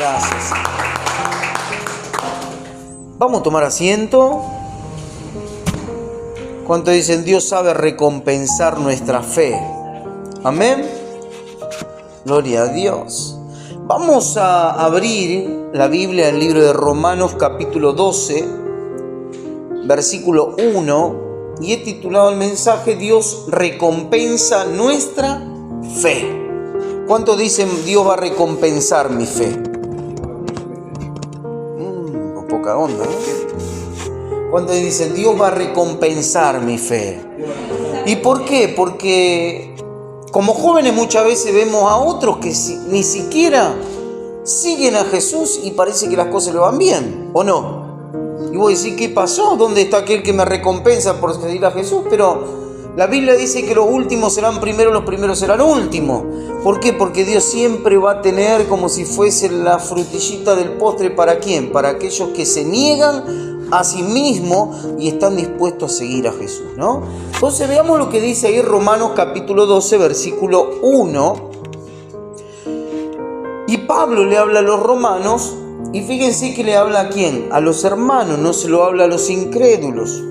Gracias. Vamos a tomar asiento. ¿Cuánto dicen Dios sabe recompensar nuestra fe? Amén. Gloria a Dios. Vamos a abrir la Biblia en el libro de Romanos capítulo 12, versículo 1, y he titulado el mensaje Dios recompensa nuestra fe. ¿Cuántos dicen Dios va a recompensar mi fe? Con poca onda, ¿no? ¿Cuántos dicen Dios va a recompensar mi fe? ¿Y por qué? Porque como jóvenes muchas veces vemos a otros que ni siquiera siguen a Jesús y parece que las cosas le van bien, ¿o no? Y vos decís, ¿qué pasó? ¿Dónde está aquel que me recompensa por seguir a Jesús? Pero la Biblia dice que los últimos serán primeros, los primeros serán últimos. ¿Por qué? Porque Dios siempre va a tener como si fuese la frutillita del postre. ¿Para quién? Para aquellos que se niegan a sí mismos y están dispuestos a seguir a Jesús, ¿no? Entonces veamos lo que dice ahí Romanos capítulo 12, versículo 1. Y Pablo le habla a los romanos, y fíjense que le habla a quién, a los hermanos, no se lo habla a los incrédulos,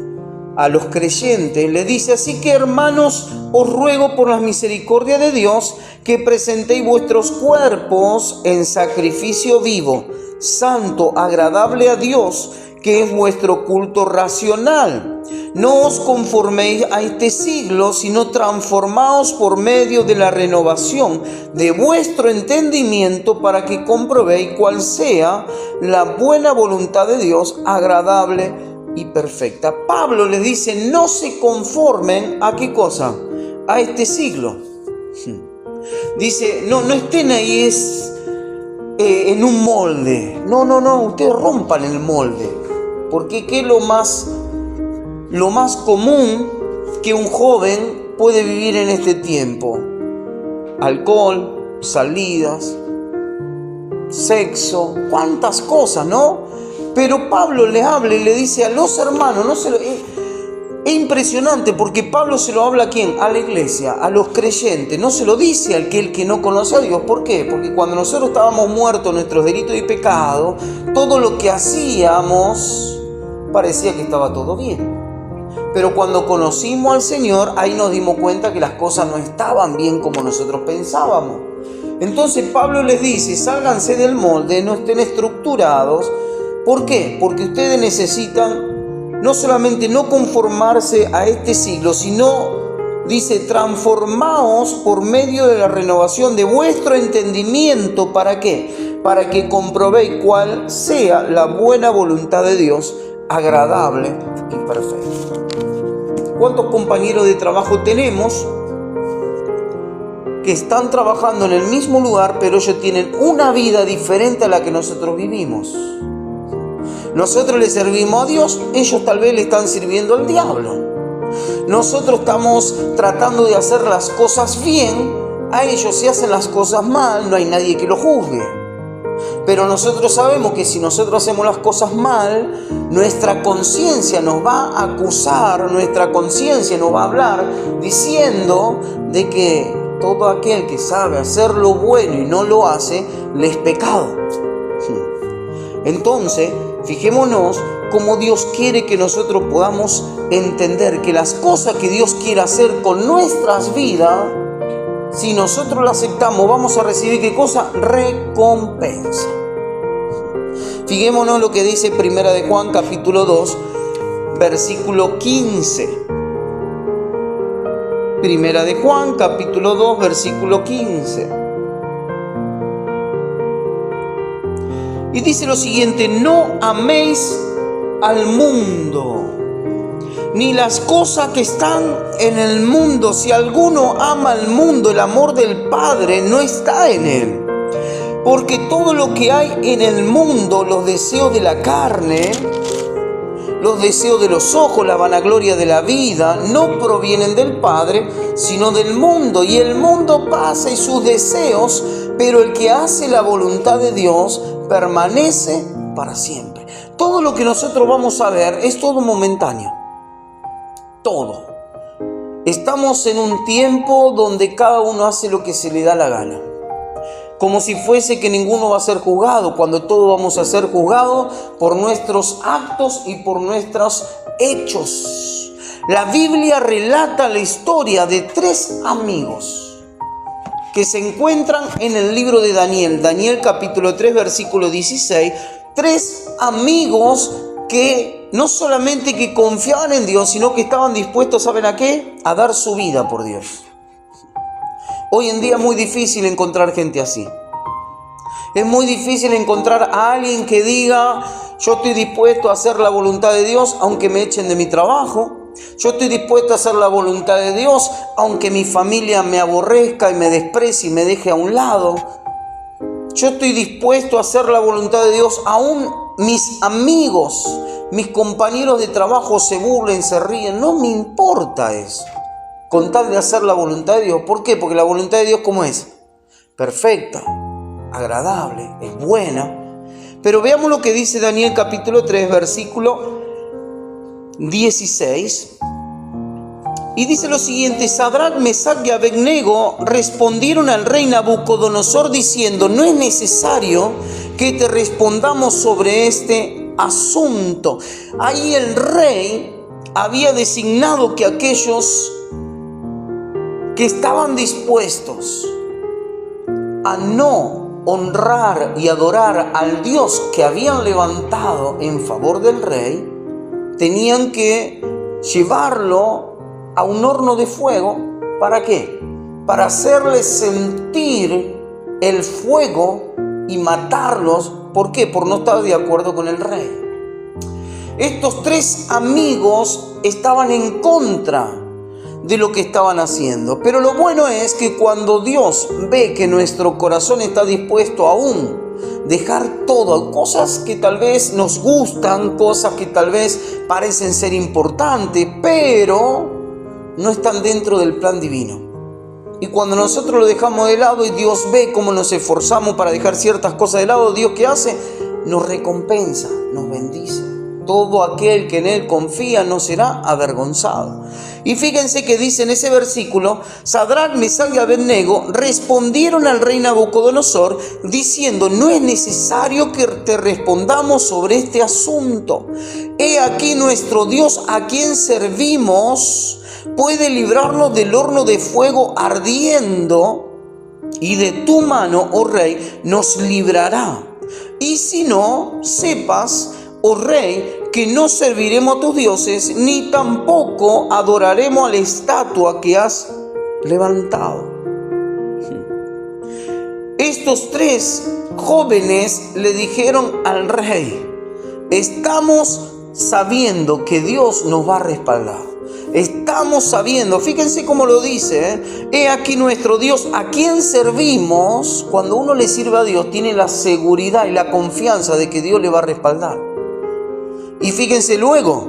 a los creyentes. Le dice: así que hermanos, os ruego por la misericordia de Dios que presentéis vuestros cuerpos en sacrificio vivo, santo, agradable a Dios, que es vuestro culto racional. No os conforméis a este siglo, sino transformaos por medio de la renovación de vuestro entendimiento, para que comprobéis cuál sea la buena voluntad de Dios, agradable y perfecta. Pablo les dice: no se conformen a ¿qué cosa? A este siglo. Dice, no estén ahí en un molde. No, ustedes rompan el molde. Porque ¿qué es lo más común que un joven puede vivir en este tiempo? Alcohol, salidas, sexo, cuántas cosas, ¿no? Pero Pablo le habla y le dice a los hermanos, es impresionante porque Pablo se lo habla ¿a quién? A la iglesia, a los creyentes, no se lo dice al que no conoce a Dios. ¿Por qué? Porque cuando nosotros estábamos muertos en nuestros delitos y pecados, todo lo que hacíamos parecía que estaba todo bien. Pero cuando conocimos al Señor, ahí nos dimos cuenta que las cosas no estaban bien como nosotros pensábamos. Entonces Pablo les dice: sálganse del molde, no estén estructurados. ¿Por qué? Porque ustedes necesitan no solamente no conformarse a este siglo, sino, dice, transformaos por medio de la renovación de vuestro entendimiento. ¿Para qué? Para que comprobéis cuál sea la buena voluntad de Dios, agradable y perfecta. ¿Cuántos compañeros de trabajo tenemos que están trabajando en el mismo lugar, pero ellos tienen una vida diferente a la que nosotros vivimos? Nosotros le servimos a Dios, ellos tal vez le están sirviendo al diablo. Nosotros estamos tratando de hacer las cosas bien, a ellos si hacen las cosas mal, no hay nadie que lo juzgue. Pero nosotros sabemos que si nosotros hacemos las cosas mal, nuestra conciencia nos va a acusar, nuestra conciencia nos va a hablar diciendo de que todo aquel que sabe hacer lo bueno y no lo hace, le es pecado. Entonces, fijémonos cómo Dios quiere que nosotros podamos entender que las cosas que Dios quiere hacer con nuestras vidas, si nosotros las aceptamos, vamos a recibir ¿qué cosa? Recompensa. Fijémonos lo que dice Primera de Juan capítulo 2, versículo 15. Primera de Juan capítulo 2, versículo 15. Y dice lo siguiente: no améis al mundo, ni las cosas que están en el mundo. Si alguno ama al mundo, el amor del Padre no está en él. Porque todo lo que hay en el mundo, los deseos de la carne, los deseos de los ojos, la vanagloria de la vida, no provienen del Padre, sino del mundo. Y el mundo pasa y sus deseos, pero el que hace la voluntad de Dios permanece para siempre. Todo lo que nosotros vamos a ver es todo momentáneo. Todo. Estamos en un tiempo donde cada uno hace lo que se le da la gana. como si fuese que ninguno va a ser juzgado, cuando todos vamos a ser juzgados por nuestros actos y por nuestros hechos. La Biblia relata la historia de 3 amigos que se encuentran en el libro de Daniel. Daniel capítulo 3, versículo 16. 3 amigos que no solamente que confiaban en Dios, sino que estaban dispuestos, ¿saben a qué? A dar su vida por Dios. Hoy en día es muy difícil encontrar gente así. Es muy difícil encontrar a alguien que diga: yo estoy dispuesto a hacer la voluntad de Dios aunque me echen de mi trabajo. Yo estoy dispuesto a hacer la voluntad de Dios aunque mi familia me aborrezca y me desprecie y me deje a un lado. Yo estoy dispuesto a hacer la voluntad de Dios aún mis amigos, mis compañeros de trabajo se burlen, se ríen. No me importa eso, con tal de hacer la voluntad de Dios. ¿Por qué? Porque la voluntad de Dios, ¿cómo es? Perfecta, agradable, es buena. Pero veamos lo que dice Daniel capítulo 3, versículo 16. Y dice lo siguiente: Sadrac, Mesac y Abednego respondieron al rey Nabucodonosor diciendo: no es necesario que te respondamos sobre este asunto. Ahí el rey había designado que aquellos que estaban dispuestos a no honrar y adorar al Dios que habían levantado en favor del rey, tenían que llevarlo a un horno de fuego. ¿Para qué? Para hacerles sentir el fuego y matarlos. ¿Por qué? Por no estar de acuerdo con el rey. Estos 3 amigos estaban en contra de lo que estaban haciendo. Pero lo bueno es que cuando Dios ve que nuestro corazón está dispuesto aún dejar todo, cosas que tal vez nos gustan, cosas que tal vez parecen ser importantes, pero no están dentro del plan divino. Y cuando nosotros lo dejamos de lado y Dios ve cómo nos esforzamos para dejar ciertas cosas de lado, Dios, ¿qué hace? Nos recompensa, nos bendice. Todo aquel que en Él confía no será avergonzado. Y fíjense que dice en ese versículo: Sadrac, Mesac y Abednego respondieron al rey Nabucodonosor diciendo: no es necesario que te respondamos sobre este asunto. He aquí nuestro Dios, a quien servimos, puede librarnos del horno de fuego ardiendo, y de tu mano, oh rey, nos librará. Y si no, sepas, oh rey, que no serviremos a tus dioses, ni tampoco adoraremos a la estatua que has levantado. Estos 3 jóvenes le dijeron al rey: estamos sabiendo que Dios nos va a respaldar. Estamos sabiendo, fíjense cómo lo dice, he aquí nuestro Dios, a quien servimos. Cuando uno le sirve a Dios, tiene la seguridad y la confianza de que Dios le va a respaldar. Y fíjense luego,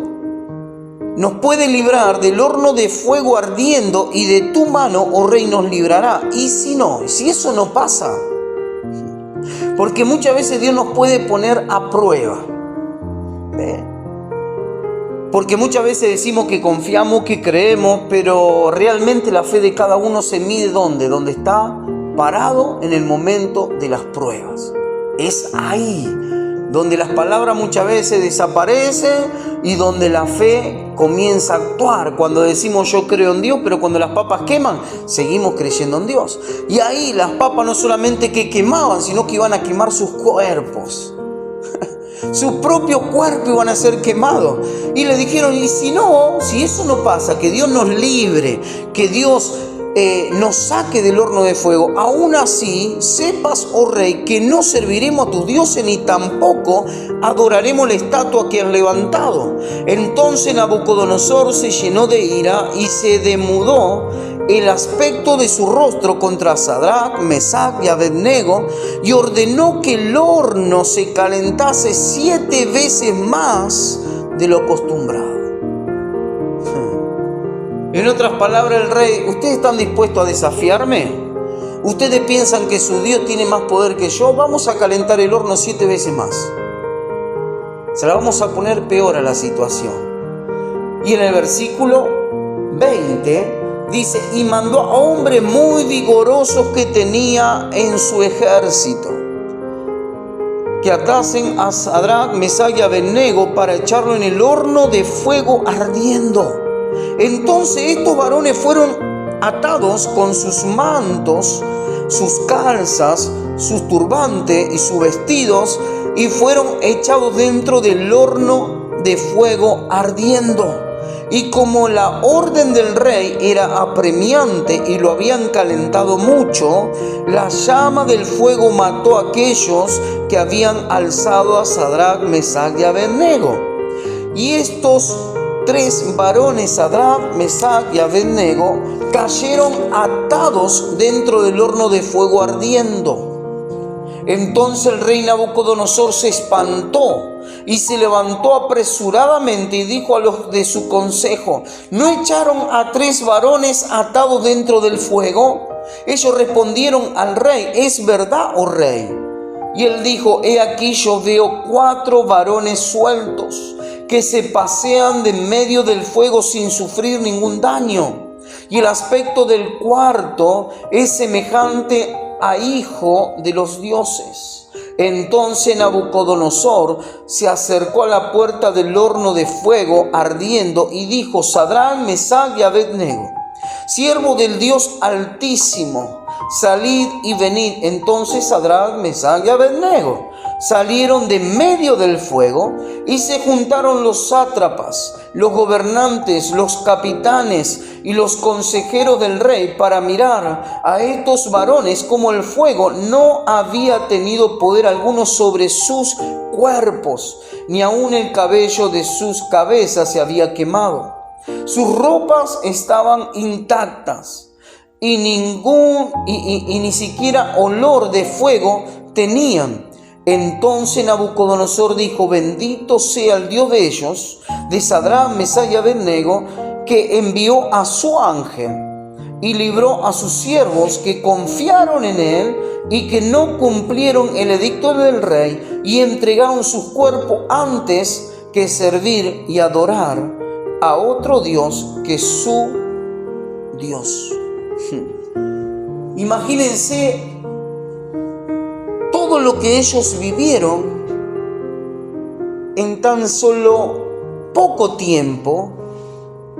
nos puede librar del horno de fuego ardiendo, y de tu mano, oh rey, nos librará. Y si no, si eso no pasa, porque muchas veces Dios nos puede poner a prueba. Porque muchas veces decimos que confiamos, que creemos, pero realmente la fe de cada uno se mide ¿dónde? Donde está parado en el momento de las pruebas. Es ahí donde las palabras muchas veces desaparecen y donde la fe comienza a actuar. Cuando decimos yo creo en Dios, pero cuando las papas queman, seguimos creyendo en Dios. Y ahí las papas no solamente que quemaban, sino que iban a quemar sus cuerpos. Su propio cuerpo iban a ser quemados. Y le dijeron: y si no, si eso no pasa, que Dios nos libre, que Dios nos saque del horno de fuego, aún así sepas, oh rey, que no serviremos a tus dioses, ni tampoco adoraremos la estatua que has levantado. Entonces Nabucodonosor se llenó de ira y se demudó el aspecto de su rostro contra Sadrac, Mesac y Abednego, y ordenó que el horno se calentase 7 veces más de lo acostumbrado. En otras palabras, el rey: ¿ustedes están dispuestos a desafiarme? ¿Ustedes piensan que su Dios tiene más poder que yo? Vamos a calentar el horno 7 veces más. Se la vamos a poner peor a la situación. Y en el versículo 20 Dice, y mandó a hombres muy vigorosos que tenía en su ejército, que atasen a Sadrach, Mesach y Abednego para echarlo en el horno de fuego ardiendo. Entonces estos varones fueron atados con sus mantos, sus calzas, sus turbantes y sus vestidos, y fueron echados dentro del horno de fuego ardiendo. Y como la orden del rey era apremiante y lo habían calentado mucho, la llama del fuego mató a aquellos que habían alzado a Sadrach, Mesach y Abednego. Y estos tres varones, Sadrach, Mesach y Abednego, cayeron atados dentro del horno de fuego ardiendo. Entonces el rey Nabucodonosor se espantó y se levantó apresuradamente y dijo a los de su consejo: ¿no echaron a tres varones atados dentro del fuego? Ellos respondieron al rey: ¿es verdad, oh rey? Y él dijo: he aquí, yo veo 4 varones sueltos que se pasean de en medio del fuego sin sufrir ningún daño. Y el aspecto del cuarto es semejante a hijo de los dioses. Entonces Nabucodonosor se acercó a la puerta del horno de fuego ardiendo y dijo: Sadrach, Mesach y Abednego, siervo del Dios Altísimo, salid y venid. Entonces Sadrach, Mesach y Abednego salieron de medio del fuego, y se juntaron los sátrapas, los gobernantes, los capitanes y los consejeros del rey para mirar a estos varones, como el fuego no había tenido poder alguno sobre sus cuerpos, ni aun el cabello de sus cabezas se había quemado. Sus ropas estaban intactas y ni siquiera olor de fuego tenían. Entonces Nabucodonosor dijo: bendito sea el Dios de ellos, de Sadrach, Mesach y Abednego, que envió a su ángel y libró a sus siervos que confiaron en él y que no cumplieron el edicto del rey y entregaron sus cuerpos antes que servir y adorar a otro Dios que su Dios. Imagínense todo lo que ellos vivieron en tan solo poco tiempo,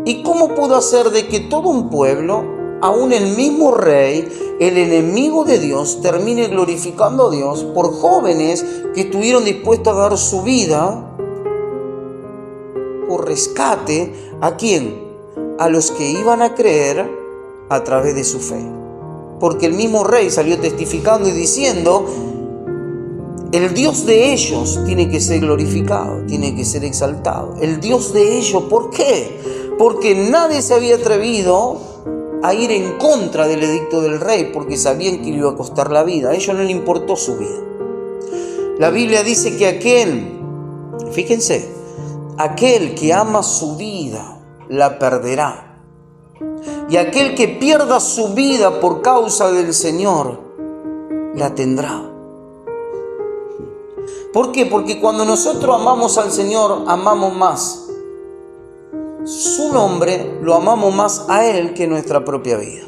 y cómo pudo hacer de que todo un pueblo, aún el mismo rey, el enemigo de Dios, termine glorificando a Dios por jóvenes que estuvieron dispuestos a dar su vida por rescate. ¿A quién? A los que iban a creer a través de su fe. Porque el mismo rey salió testificando y diciendo: el Dios de ellos tiene que ser glorificado, tiene que ser exaltado. El Dios de ellos, ¿por qué? Porque nadie se había atrevido a ir en contra del edicto del rey, porque sabían que le iba a costar la vida. A ellos no le importó su vida. La Biblia dice que aquel que ama su vida la perderá, y aquel que pierda su vida por causa del Señor la tendrá. ¿Por qué? Porque cuando nosotros amamos al Señor, amamos más su nombre, lo amamos más a Él que nuestra propia vida.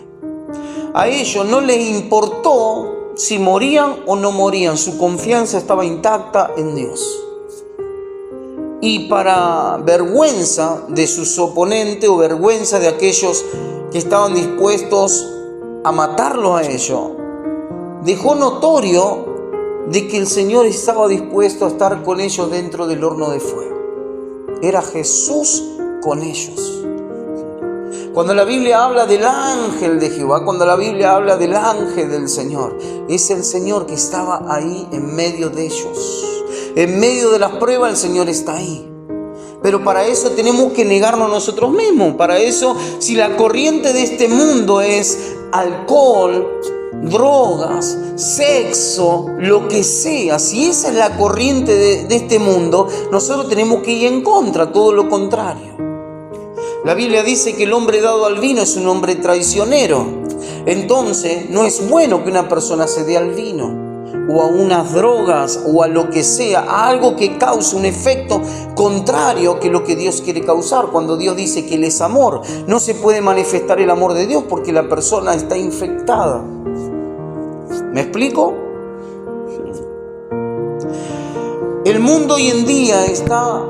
A ellos no les importó si morían o no morían, su confianza estaba intacta en Dios. Y para vergüenza de sus oponentes o vergüenza de aquellos que estaban dispuestos a matarlos a ellos, dejó notorio de que el Señor estaba dispuesto a estar con ellos dentro del horno de fuego. Era Jesús con ellos. Cuando la Biblia habla del ángel de Jehová, cuando la Biblia habla del ángel del Señor, es el Señor que estaba ahí en medio de ellos. En medio de las pruebas el Señor está ahí. Pero para eso tenemos que negarnos nosotros mismos. Para eso, si la corriente de este mundo es alcohol, drogas, sexo, lo que sea, si esa es la corriente de este mundo, nosotros tenemos que ir en contra, todo lo contrario. La Biblia dice que el hombre dado al vino es un hombre traicionero. Entonces, no es bueno que una persona se dé al vino. o a unas drogas o a lo que sea, a algo que cause un efecto contrario que lo que Dios quiere causar. Cuando Dios dice que Él es amor, no se puede manifestar el amor de Dios porque la persona está infectada. ¿Me explico? El mundo hoy en día está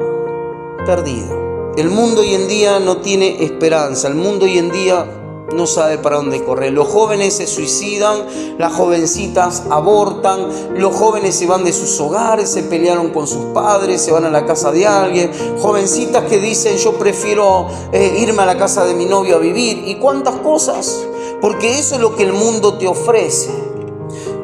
perdido. El mundo hoy en día no tiene esperanza. El mundo hoy en día no sabe para dónde correr. Los jóvenes se suicidan, las jovencitas abortan, los jóvenes se van de sus hogares, se pelearon con sus padres, se van a la casa de alguien, jovencitas que dicen yo prefiero irme a la casa de mi novio a vivir, y cuántas cosas, porque eso es lo que el mundo te ofrece.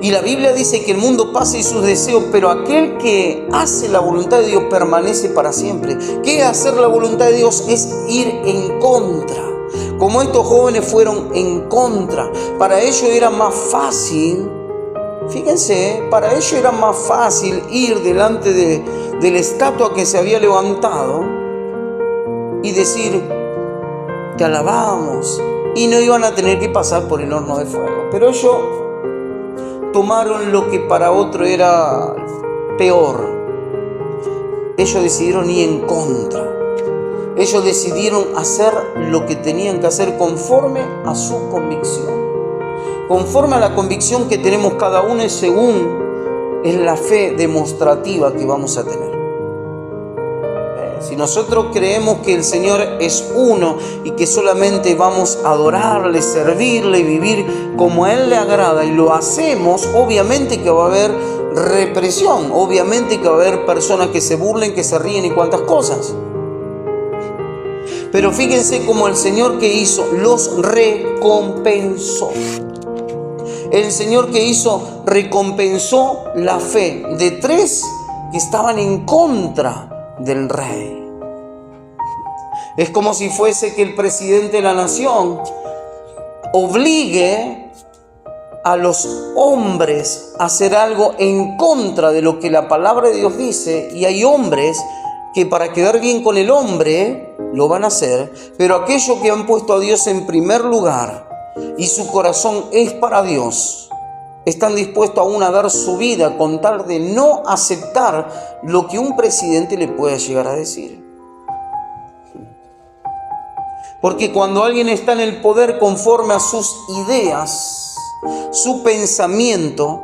Y la Biblia dice que el mundo pasa y sus deseos, pero aquel que hace la voluntad de Dios permanece para siempre. ¿Qué es hacer la voluntad de Dios? Es ir en contra. Como estos jóvenes fueron en contra, para ellos era más fácil, fíjense, para ellos era más fácil ir delante de la estatua que se había levantado y decir, te alabamos, y no iban a tener que pasar por el horno de fuego. Pero ellos tomaron lo que para otro era peor. Ellos decidieron ir en contra. Ellos decidieron hacer lo que tenían que hacer conforme a su convicción. Conforme a la convicción que tenemos cada uno y según es la fe demostrativa que vamos a tener. Si nosotros creemos que el Señor es uno y que solamente vamos a adorarle, servirle y vivir como a Él le agrada y lo hacemos, obviamente que va a haber represión, obviamente que va a haber personas que se burlen, que se ríen y cuantas cosas. Pero fíjense cómo el Señor que hizo los recompensó. El Señor que hizo recompensó la fe de 3 que estaban en contra del rey. Es como si fuese que el presidente de la nación obligue a los hombres a hacer algo en contra de lo que la palabra de Dios dice, y hay hombres que para quedar bien con el hombre lo van a hacer, pero aquellos que han puesto a Dios en primer lugar y su corazón es para Dios, están dispuestos aún a dar su vida con tal de no aceptar lo que un presidente le pueda llegar a decir. Porque cuando alguien está en el poder conforme a sus ideas, su pensamiento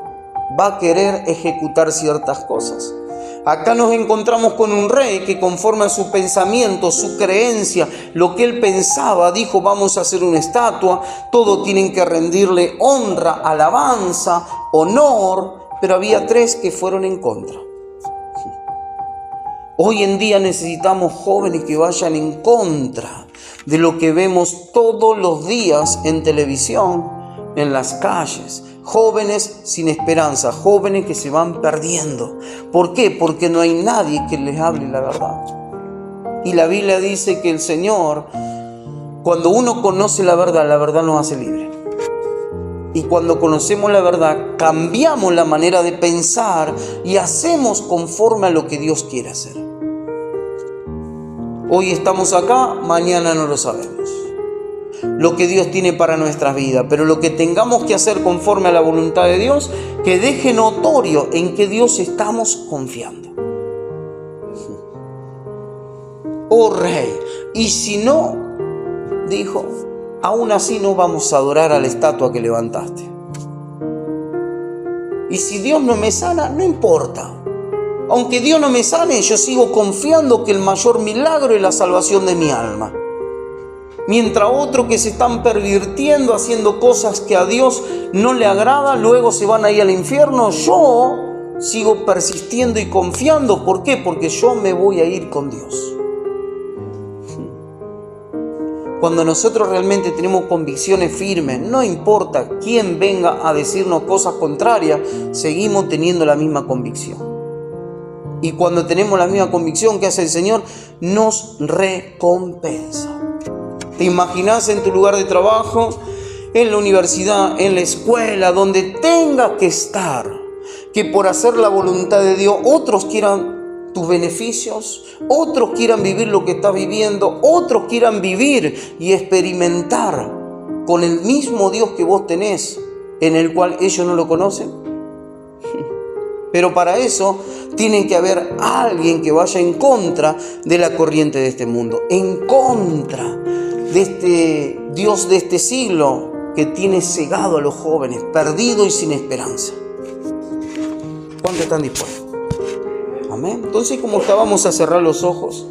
va a querer ejecutar ciertas cosas. Acá nos encontramos con un rey que conforme a su pensamiento, su creencia, lo que él pensaba, dijo vamos a hacer una estatua, todos tienen que rendirle honra, alabanza, honor, pero había 3 que fueron en contra. Hoy en día necesitamos jóvenes que vayan en contra de lo que vemos todos los días en televisión, en las calles. Jóvenes sin esperanza, jóvenes que se van perdiendo. ¿Por qué? Porque no hay nadie que les hable la verdad. Y la Biblia dice que el Señor, cuando uno conoce la verdad nos hace libre. Y cuando conocemos la verdad, cambiamos la manera de pensar y hacemos conforme a lo que Dios quiere hacer. Hoy estamos acá, mañana no lo sabemos. Lo que Dios tiene para nuestra vida, pero lo que tengamos que hacer conforme a la voluntad de Dios, que deje notorio en que Dios estamos confiando. Oh Rey, y si no, dijo, aún así no vamos a adorar a la estatua que levantaste. Y si Dios no me sana, no importa. Aunque Dios no me sane, yo sigo confiando que el mayor milagro es la salvación de mi alma. Mientras otros que se están pervirtiendo, haciendo cosas que a Dios no le agrada, luego se van a ir al infierno, yo sigo persistiendo y confiando. ¿Por qué? Porque yo me voy a ir con Dios. Cuando nosotros realmente tenemos convicciones firmes, no importa quién venga a decirnos cosas contrarias, seguimos teniendo la misma convicción. Y cuando tenemos la misma convicción, ¿qué hace el Señor? Nos recompensa. ¿Te imaginas en tu lugar de trabajo, en la universidad, en la escuela, donde tengas que estar, que por hacer la voluntad de Dios otros quieran tus beneficios, otros quieran vivir lo que estás viviendo, otros quieran vivir y experimentar con el mismo Dios que vos tenés, en el cual ellos no lo conocen? Pero para eso tiene que haber alguien que vaya en contra de la corriente de este mundo, en contra de este Dios de este siglo que tiene cegado a los jóvenes, perdido y sin esperanza. ¿Cuántos están dispuestos? Amén. Entonces, como está, vamos a cerrar los ojos.